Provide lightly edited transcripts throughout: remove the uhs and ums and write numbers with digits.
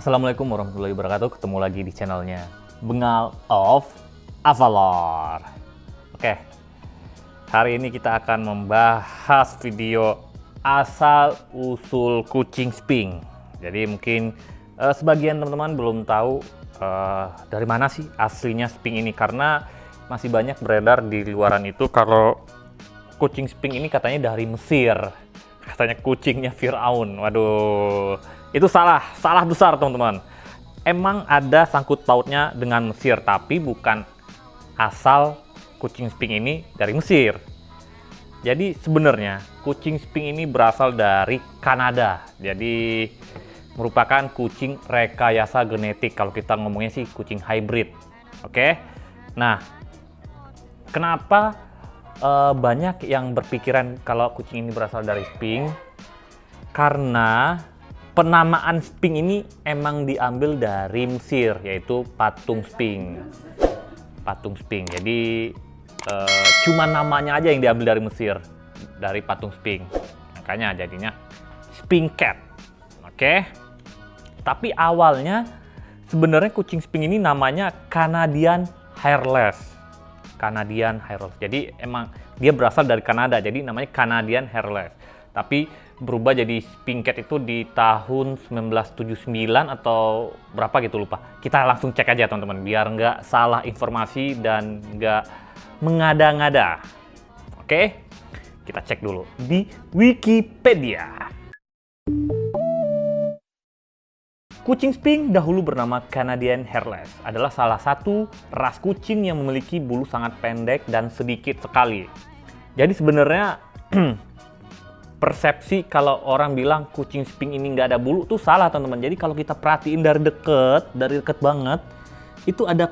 Assalamualaikum warahmatullahi wabarakatuh. Ketemu lagi di channelnya Bengal of Avalor. Oke, hari ini kita akan membahas video asal usul kucing Sphinx. Jadi mungkin sebagian teman-teman belum tahu dari mana sih aslinya Sphinx ini, karena masih banyak beredar di luaran itu kalau kucing Sphinx ini katanya dari Mesir, katanya kucingnya Firaun. Waduh, itu salah besar teman-teman. Emang ada sangkut pautnya dengan Mesir, tapi bukan asal kucing Sphinx ini dari Mesir. Jadi sebenarnya kucing Sphinx ini berasal dari Kanada. Jadi merupakan kucing rekayasa genetik. Kalau kita ngomongnya sih kucing hybrid. Oke. Nah, kenapa banyak yang berpikiran kalau kucing ini berasal dari Sphinx? Karena penamaan Sphinx ini emang diambil dari Mesir, yaitu patung Sphinx. Patung Sphinx. Jadi cuma namanya aja yang diambil dari Mesir, dari patung Sphinx. Makanya jadinya Sphinx Cat. Oke. Tapi awalnya sebenarnya kucing Sphinx ini namanya Canadian Hairless. Canadian Hairless. Jadi emang dia berasal dari Kanada, jadi namanya Canadian Hairless. Tapi berubah jadi Sphinx Cat itu di tahun 1979 atau berapa gitu, lupa. Kita langsung cek aja teman-teman, biar nggak salah informasi dan nggak mengada-ngada. Oke, kita cek dulu di Wikipedia. Kucing Sphinx dahulu bernama Canadian Hairless, adalah salah satu ras kucing yang memiliki bulu sangat pendek dan sedikit sekali. Jadi sebenarnya persepsi kalau orang bilang kucing Sphinx ini nggak ada bulu tuh salah teman-teman. Jadi kalau kita perhatiin dari deket banget, itu ada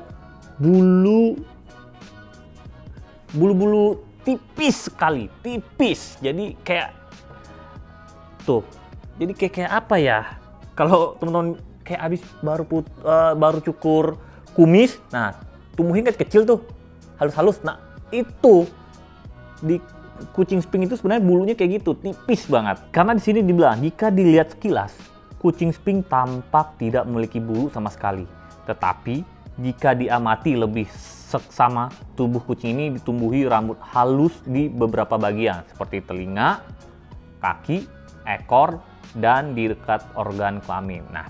bulu-bulu tipis sekali, tipis. Jadi kayak tuh, jadi kayak apa ya? Kalau teman-teman kayak abis baru cukur kumis, nah tumbuhin kan kecil tuh, halus-halus. Nah itu di kucing Sphinx itu sebenarnya bulunya kayak gitu, tipis banget. Karena di sini dibilang jika dilihat sekilas, kucing Sphinx tampak tidak memiliki bulu sama sekali. Tetapi jika diamati lebih seksama, tubuh kucing ini ditumbuhi rambut halus di beberapa bagian seperti telinga, kaki, ekor, dan di dekat organ kelamin. Nah,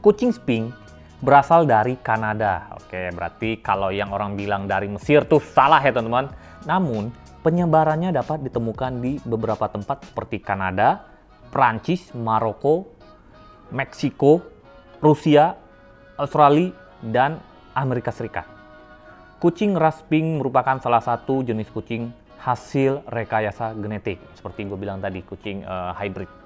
kucing Sphinx berasal dari Kanada. Oke, berarti kalau yang orang bilang dari Mesir tuh salah ya teman-teman. Namun penyebarannya dapat ditemukan di beberapa tempat seperti Kanada, Prancis, Maroko, Meksiko, Rusia, Australia, dan Amerika Serikat. Kucing ras Sphinx merupakan salah satu jenis kucing hasil rekayasa genetik. Seperti gue bilang tadi, kucing hybrid.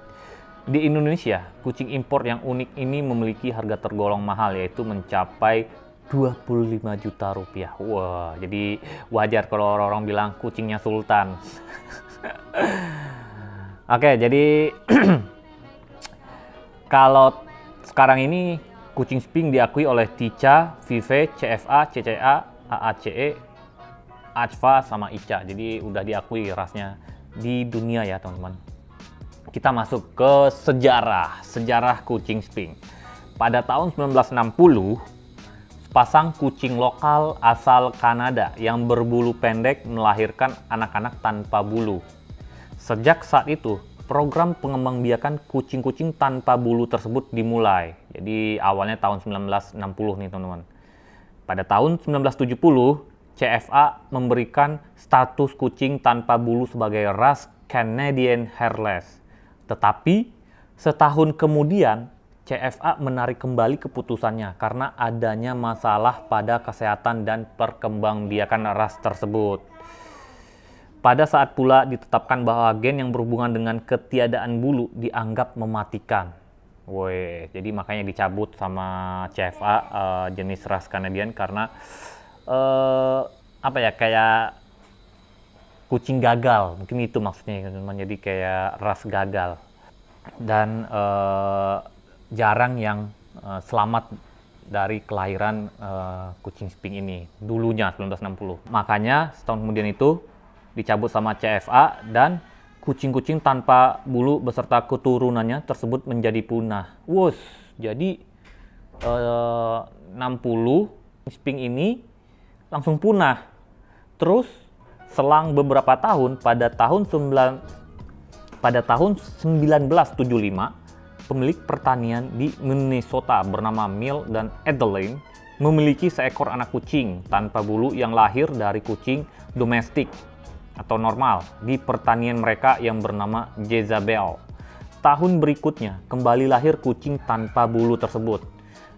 Di Indonesia, kucing impor yang unik ini memiliki harga tergolong mahal, yaitu mencapai 25 juta rupiah. Wah, jadi wajar kalau orang-orang bilang kucingnya sultan. Oke, jadi kalau sekarang ini kucing Sphinx diakui oleh TICA, Vive, CFA, CCA, AACE, ACFA, sama ICA. Jadi udah diakui rasnya di dunia ya teman-teman. Kita masuk ke sejarah kucing Sphinx. Pada tahun 1960, sepasang kucing lokal asal Kanada yang berbulu pendek melahirkan anak-anak tanpa bulu. Sejak saat itu, program pengembangbiakan kucing-kucing tanpa bulu tersebut dimulai. Jadi awalnya tahun 1960 nih teman-teman. Pada tahun 1970, CFA memberikan status kucing tanpa bulu sebagai ras Canadian Hairless. Tetapi setahun kemudian CFA menarik kembali keputusannya karena adanya masalah pada kesehatan dan perkembangbiakan ras tersebut. Pada saat pula ditetapkan bahwa gen yang berhubungan dengan ketiadaan bulu dianggap mematikan. Woi, jadi makanya dicabut sama CFA jenis ras Canadian karena apa ya, kayak kucing gagal, mungkin itu maksudnya teman-teman. Jadi kayak ras gagal dan jarang yang selamat dari kelahiran kucing Sphinx ini dulunya 1960. Makanya setahun kemudian itu dicabut sama CFA dan kucing-kucing tanpa bulu beserta keturunannya tersebut menjadi punah. Wus, jadi 60 Sphinx ini langsung punah. Terus selang beberapa tahun pada tahun 1975 pemilik pertanian di Minnesota bernama Mill dan Adeline memiliki seekor anak kucing tanpa bulu yang lahir dari kucing domestik atau normal di pertanian mereka yang bernama Jezabel. Tahun berikutnya kembali lahir kucing tanpa bulu tersebut.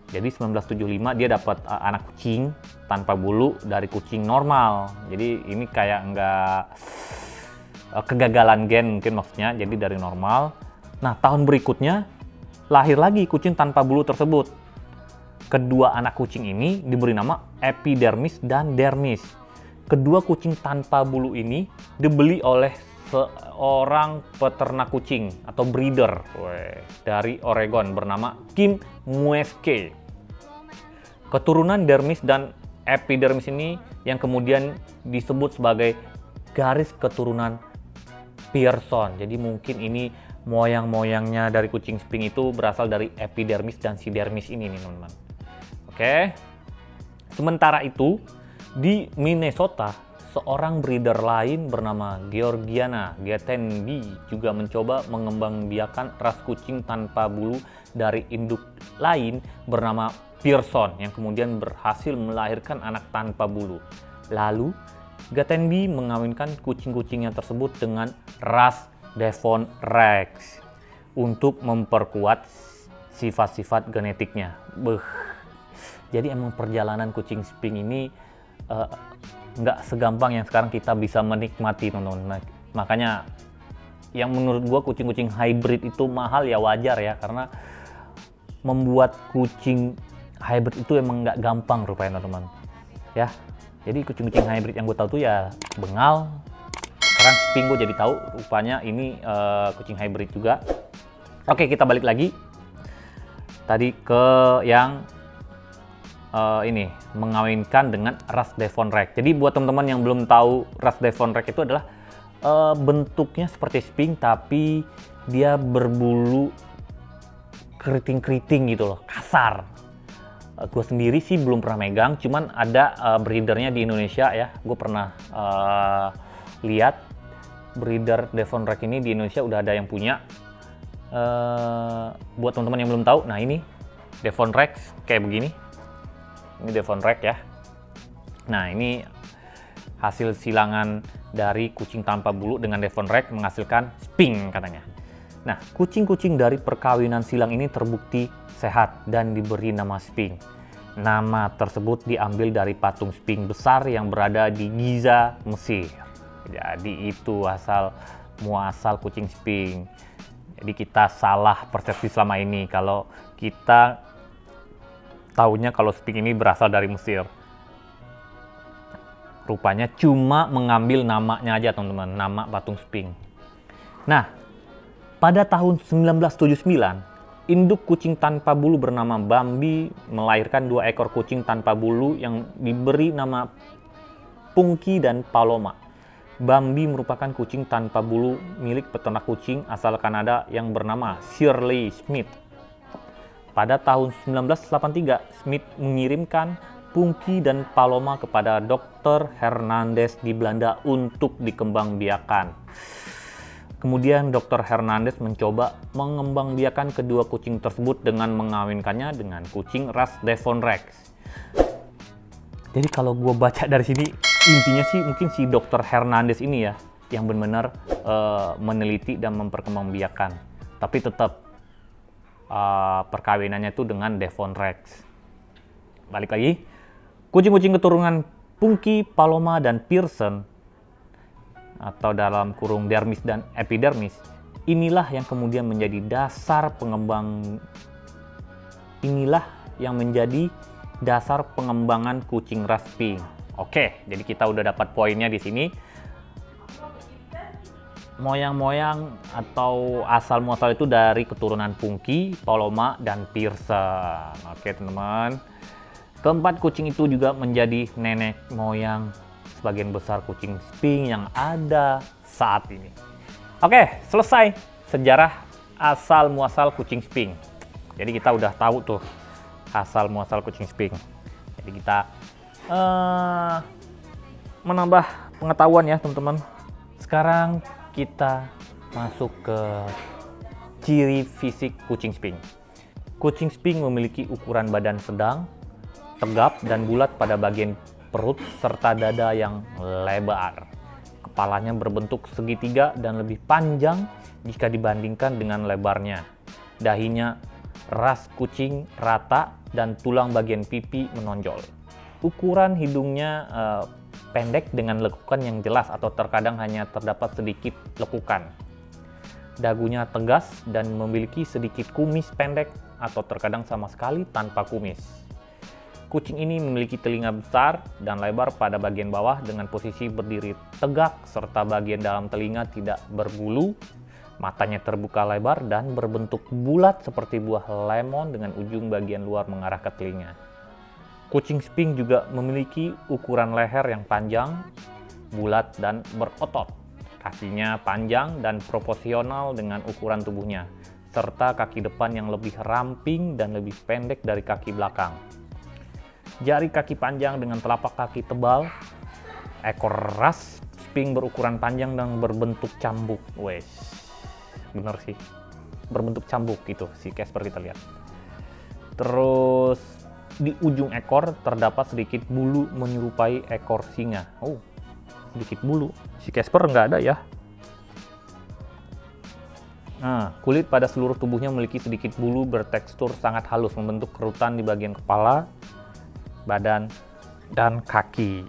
Jadi 1975 dia dapat anak kucing tanpa bulu dari kucing normal. Jadi ini kayak nggak kegagalan gen mungkin maksudnya, jadi dari normal. Nah, tahun berikutnya lahir lagi kucing tanpa bulu tersebut. Kedua anak kucing ini diberi nama Epidermis dan Dermis. Kedua kucing tanpa bulu ini dibeli oleh seorang peternak kucing atau breeder dari Oregon bernama Kim Mueske. Keturunan Dermis dan Epidermis ini yang kemudian disebut sebagai garis keturunan Pearson. Jadi mungkin ini moyang-moyangnya dari kucing Sphinx itu berasal dari Epidermis dan si Dermis ini nih teman-teman. Oke. Sementara itu di Minnesota seorang breeder lain bernama Georgiana Gatenby juga mencoba mengembangbiakan ras kucing tanpa bulu dari induk lain bernama Pearson yang kemudian berhasil melahirkan anak tanpa bulu. Lalu Gatenby mengawinkan kucing-kucingnya tersebut dengan ras Devon Rex untuk memperkuat sifat-sifat genetiknya. Jadi emang perjalanan kucing Sphinx ini nggak segampang yang sekarang kita bisa menikmati, teman-teman. Makanya yang menurut gua kucing-kucing hybrid itu mahal ya, wajar ya, karena membuat kucing hybrid itu emang nggak gampang rupanya, teman-teman. Ya. Jadi kucing-kucing hybrid yang gue tahu tuh ya bengal. Sekarang Sphinx gue jadi tahu rupanya ini kucing hybrid juga. Oke, kita balik lagi tadi ke yang ini mengawinkan dengan ras Devon Rex. Jadi buat teman-teman yang belum tahu, ras Devon Rex itu adalah bentuknya seperti Sphinx tapi dia berbulu keriting-keriting gitu loh, kasar. Gue sendiri sih belum pernah megang, cuman ada breedernya di Indonesia ya. Gue pernah lihat breeder Devon Rex ini di Indonesia udah ada yang punya. Buat teman-teman yang belum tahu, nah ini Devon Rex kayak begini. Ini Devon Rex ya. Nah, ini hasil silangan dari kucing tanpa bulu dengan Devon Rex menghasilkan Sphinx katanya. Nah, kucing-kucing dari perkawinan silang ini terbukti sehat dan diberi nama Sphinx. Nama tersebut diambil dari patung Sphinx besar yang berada di Giza, Mesir. Jadi itu asal muasal kucing Sphinx. Jadi kita salah persepsi selama ini kalau kita taunya kalau Sphinx ini berasal dari Mesir. Rupanya cuma mengambil namanya aja, teman-teman, nama patung Sphinx. Nah, pada tahun 1979, induk kucing tanpa bulu bernama Bambi melahirkan 2 ekor kucing tanpa bulu yang diberi nama Punky dan Paloma. Bambi merupakan kucing tanpa bulu milik peternak kucing asal Kanada yang bernama Shirley Smith. Pada tahun 1983, Smith mengirimkan Punky dan Paloma kepada Dr. Hernandez di Belanda untuk dikembangbiakan. Kemudian Dr. Hernandez mencoba mengembangbiakan kedua kucing tersebut dengan mengawinkannya dengan kucing ras Devon Rex. Jadi kalau gue baca dari sini, intinya sih mungkin si Dr. Hernandez ini ya yang benar-benar meneliti dan memperkembangbiakan. Tapi tetap perkawinannya itu dengan Devon Rex. Balik lagi, kucing-kucing keturunan Punky, Paloma, dan Pearson atau dalam kurung Dermis dan Epidermis Inilah yang kemudian menjadi dasar pengembangan kucing ras Sphinx. Oke, jadi kita udah dapat poinnya di sini. Moyang-moyang atau asal muasal itu dari keturunan Punky, Paloma, dan Pearson. Oke teman-teman. Keempat kucing itu juga menjadi nenek moyang sebagian besar kucing Sphinx yang ada saat ini. Oke, selesai sejarah asal muasal kucing Sphinx. Jadi kita udah tahu tuh asal muasal kucing Sphinx. Jadi kita menambah pengetahuan ya teman-teman. Sekarang kita masuk ke ciri fisik kucing Sphinx. Kucing Sphinx memiliki ukuran badan sedang, tegap dan bulat pada bagian perut serta dada yang lebar. Kepalanya berbentuk segitiga dan lebih panjang jika dibandingkan dengan lebarnya. Dahinya ras kucing rata dan tulang bagian pipi menonjol. Ukuran hidungnya pendek dengan lekukan yang jelas atau terkadang hanya terdapat sedikit lekukan. Dagunya tegas dan memiliki sedikit kumis pendek atau terkadang sama sekali tanpa kumis. Kucing ini memiliki telinga besar dan lebar pada bagian bawah dengan posisi berdiri tegak serta bagian dalam telinga tidak berbulu. Matanya terbuka lebar dan berbentuk bulat seperti buah lemon dengan ujung bagian luar mengarah ke telinga. Kucing Sphinx juga memiliki ukuran leher yang panjang, bulat, dan berotot. Kakinya panjang dan proporsional dengan ukuran tubuhnya, serta kaki depan yang lebih ramping dan lebih pendek dari kaki belakang. Jari kaki panjang dengan telapak kaki tebal. Ekor ras Sphinx berukuran panjang dan berbentuk cambuk. Wes, bener sih, berbentuk cambuk gitu si Casper kita lihat. Terus di ujung ekor terdapat sedikit bulu menyerupai ekor singa. Oh, sedikit bulu. Si Casper nggak ada ya. Nah, kulit pada seluruh tubuhnya memiliki sedikit bulu bertekstur sangat halus membentuk kerutan di bagian kepala, badan, dan kaki.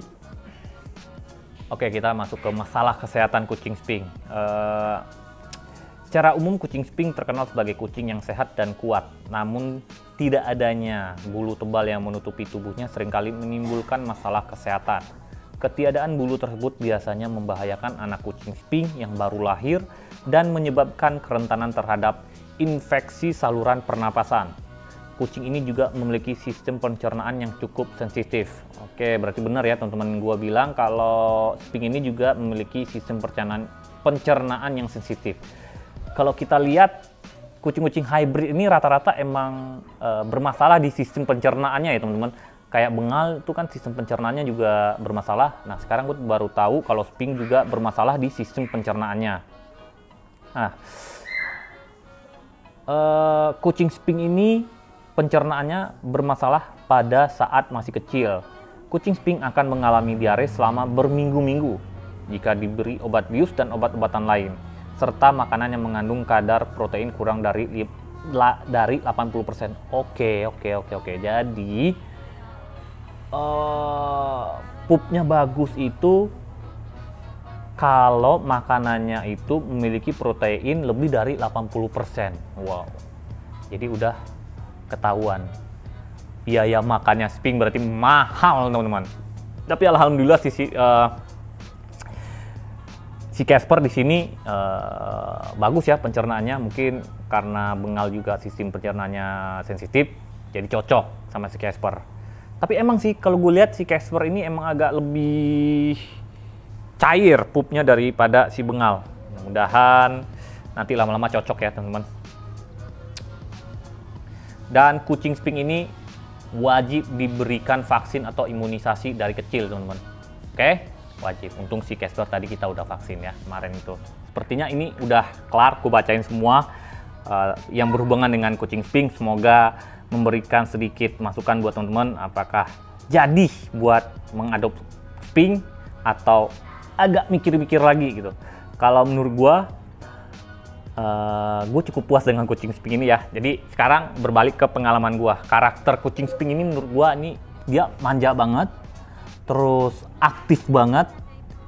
Oke, kita masuk ke masalah kesehatan kucing Sphinx. Secara umum kucing Sphinx terkenal sebagai kucing yang sehat dan kuat. Namun tidak adanya bulu tebal yang menutupi tubuhnya seringkali menimbulkan masalah kesehatan. Ketiadaan bulu tersebut biasanya membahayakan anak kucing Sphinx yang baru lahir dan menyebabkan kerentanan terhadap infeksi saluran pernapasan. Kucing ini juga memiliki sistem pencernaan yang cukup sensitif. Oke, berarti benar ya teman-teman, gua bilang kalau Sphinx ini juga memiliki sistem pencernaan yang sensitif. Kalau kita lihat kucing-kucing hybrid ini rata-rata emang bermasalah di sistem pencernaannya ya teman-teman. Kayak bengal itu kan sistem pencernaannya juga bermasalah. Nah sekarang gue baru tahu kalau Sphinx juga bermasalah di sistem pencernaannya. Nah, kucing Sphinx ini pencernaannya bermasalah pada saat masih kecil. Kucing Sphinx akan mengalami diare selama berminggu-minggu jika diberi obat bius dan obat-obatan lain, serta makanan yang mengandung kadar protein kurang dari 80%. Oke. Jadi pupnya bagus itu kalau makanannya itu memiliki protein lebih dari 80%. Wow. Jadi udah ketahuan. Biaya makannya Sphinx berarti mahal, teman-teman. Tapi alhamdulillah si Casper di sini bagus ya pencernaannya. Mungkin karena bengal juga sistem pencernaannya sensitif, jadi cocok sama si Casper. Tapi emang sih kalau gue lihat si Casper ini emang agak lebih cair pupnya daripada si bengal. Mudah-mudahan nanti lama-lama cocok ya teman-teman. Dan kucing Sphinx ini wajib diberikan vaksin atau imunisasi dari kecil teman-teman. Oke? Wajib. Untung si Casper tadi kita udah vaksin ya kemarin itu. Sepertinya ini udah kelar, aku bacain semua yang berhubungan dengan kucing Sphinx. Semoga memberikan sedikit masukan buat teman-teman apakah jadi buat mengadopsi Sphinx atau agak mikir-mikir lagi gitu. Kalau menurut gue cukup puas dengan kucing Sphinx ini ya. Jadi sekarang berbalik ke pengalaman gue. Karakter kucing Sphinx ini menurut gue ini dia manja banget, terus aktif banget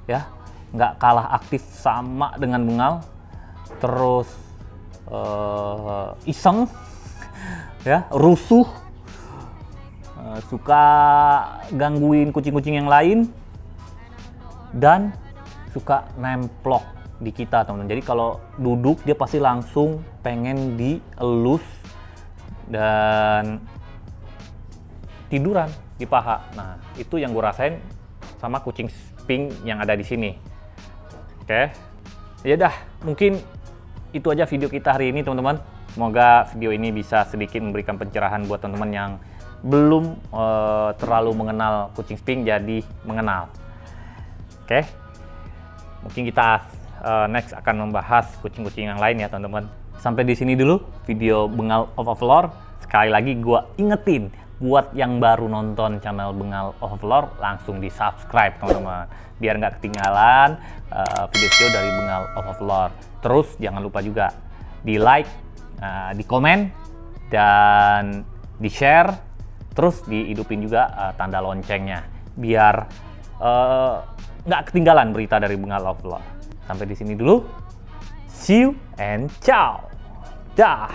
ya, nggak kalah aktif sama dengan bengal. terus iseng, ya, rusuh, suka gangguin kucing-kucing yang lain, dan suka nemplok di kita, teman-teman. Jadi kalau duduk dia pasti langsung pengen dielus dan tiduran di paha. Nah, itu yang gue rasain sama kucing Sphinx yang ada di sini. Oke, ya dah, mungkin itu aja video kita hari ini, teman-teman. Semoga video ini bisa sedikit memberikan pencerahan buat teman-teman yang belum terlalu mengenal kucing Sphinx jadi mengenal. Oke, mungkin kita next akan membahas kucing-kucing yang lain ya, teman-teman. Sampai di sini dulu video Bengal of Avalor. Sekali lagi gue ingetin, buat yang baru nonton channel Bengal of Avalor, langsung di subscribe, teman-teman, biar nggak ketinggalan video-video dari Bengal of Avalor. Terus jangan lupa juga di like, di komen, dan di share. Terus dihidupin juga tanda loncengnya, biar nggak ketinggalan berita dari Bengal of Avalor. Sampai di sini dulu, see you and ciao, dah.